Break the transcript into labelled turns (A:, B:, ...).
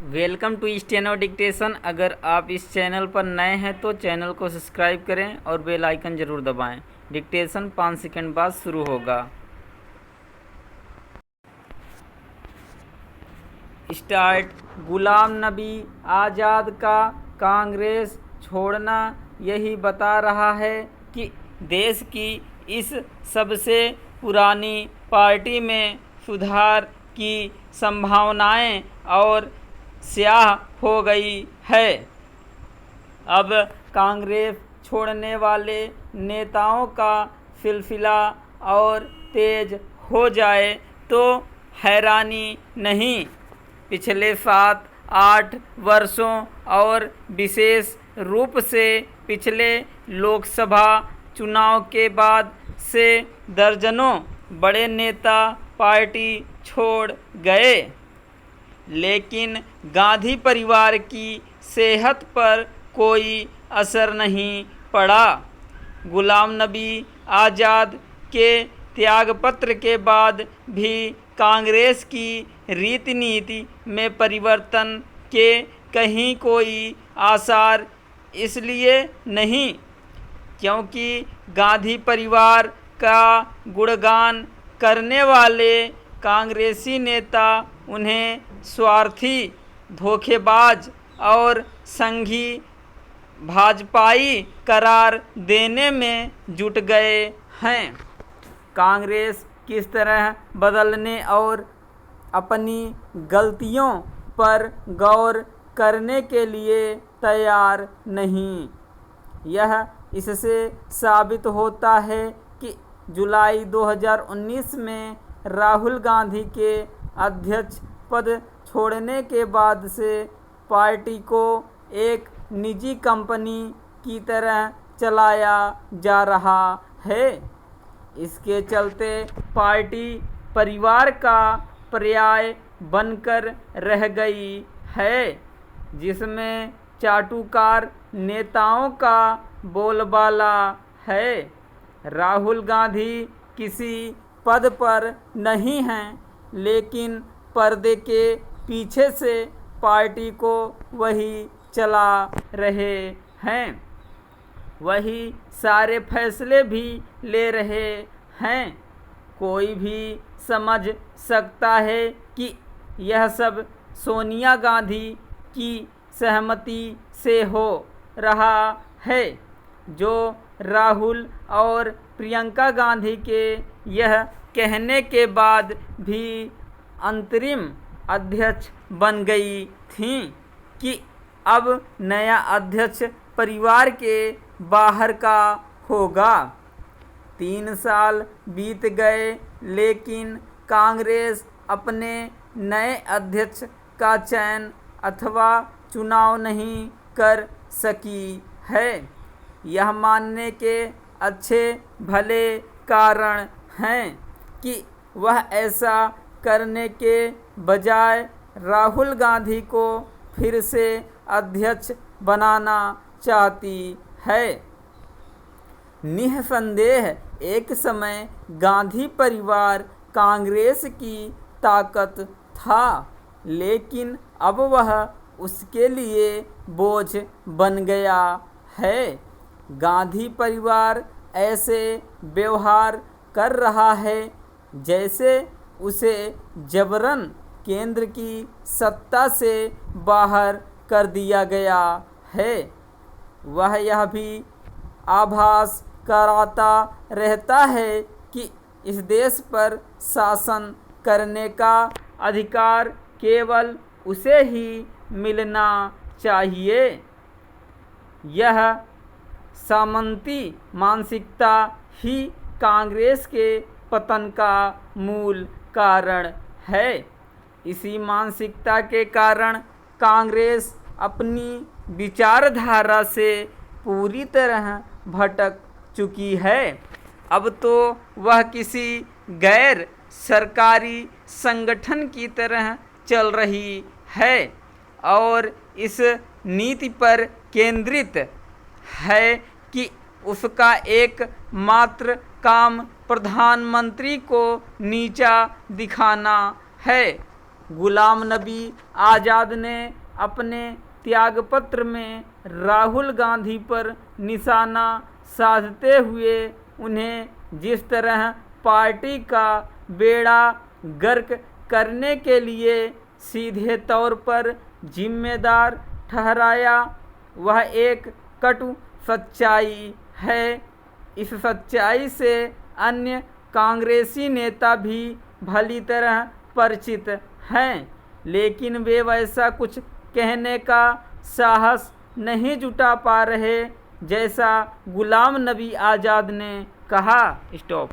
A: Welcome to steno dictation. अगर आप इस चैनल पर नए हैं तो चैनल को सब्सक्राइब करें और बेल आइकन ज़रूर दबाएं। डिक्टेशन 5 सेकंड बाद शुरू होगा। स्टार्ट। गुलाम नबी आज़ाद का कांग्रेस छोड़ना यही बता रहा है कि देश की इस सबसे पुरानी पार्टी में सुधार की संभावनाएं और स्याह हो गई है। अब कांग्रेस छोड़ने वाले नेताओं का सिलसिला और तेज हो जाए तो हैरानी नहीं। पिछले 7-8 वर्षों और विशेष रूप से पिछले लोकसभा चुनाव के बाद से दर्जनों बड़े नेता पार्टी छोड़ गए, लेकिन गांधी परिवार की सेहत पर कोई असर नहीं पड़ा। गुलाम नबी आज़ाद के त्यागपत्र के बाद भी कांग्रेस की रीति नीति में परिवर्तन के कहीं कोई आसार इसलिए नहीं क्योंकि गांधी परिवार का गुणगान करने वाले कांग्रेसी नेता उन्हें स्वार्थी, धोखेबाज और संघी भाजपाई करार देने में जुट गए हैं। कांग्रेस किस तरह बदलने और अपनी गलतियों पर गौर करने के लिए तैयार नहीं। यह इससे साबित होता है कि जुलाई 2019 में राहुल गांधी के अध्यक्ष पद छोड़ने के बाद से पार्टी को एक निजी कंपनी की तरह चलाया जा रहा है। इसके चलते पार्टी परिवार का पर्याय बनकर रह गई है, जिसमें चाटुकार नेताओं का बोलबाला है। राहुल गांधी किसी पद पर नहीं हैं, लेकिन पर्दे के पीछे से पार्टी को वही चला रहे हैं, वही सारे फैसले भी ले रहे हैं। कोई भी समझ सकता है कि यह सब सोनिया गांधी की सहमति से हो रहा है, जो राहुल और प्रियंका गांधी के यह कहने के बाद भी अंतरिम अध्यक्ष बन गई थीं कि अब नया अध्यक्ष परिवार के बाहर का होगा। 3 साल बीत गए, लेकिन कांग्रेस अपने नए अध्यक्ष का चयन अथवा चुनाव नहीं कर सकी है। यह मानने के अच्छे भले कारण हैं कि वह ऐसा करने के बजाय राहुल गांधी को फिर से अध्यक्ष बनाना चाहती है। निःसंदेह एक समय गांधी परिवार कांग्रेस की ताकत था, लेकिन अब वह उसके लिए बोझ बन गया है। गांधी परिवार ऐसे व्यवहार कर रहा है जैसे उसे जबरन केंद्र की सत्ता से बाहर कर दिया गया है। वह यह भी आभास कराता रहता है कि इस देश पर शासन करने का अधिकार केवल उसे ही मिलना चाहिए। यह सामंती मानसिकता ही कांग्रेस के पतन का मूल कारण है। इसी मानसिकता के कारण कांग्रेस अपनी विचारधारा से पूरी तरह भटक चुकी है। अब तो वह किसी गैर सरकारी संगठन की तरह चल रही है और इस नीति पर केंद्रित है कि उसका एकमात्र काम प्रधानमंत्री को नीचा दिखाना है गुलाम नबी आज़ाद ने अपने त्यागपत्र में राहुल गांधी पर निशाना साधते हुए उन्हें जिस तरह पार्टी का बेड़ा गर्क करने के लिए सीधे तौर पर जिम्मेदार ठहराया, वह एक कटु सच्चाई है। इस सच्चाई से अन्य कांग्रेसी नेता भी भली तरह परिचित हैं, लेकिन वे वैसा कुछ कहने का साहस नहीं जुटा पा रहे जैसा गुलाम नबी आज़ाद ने कहा। स्टॉप।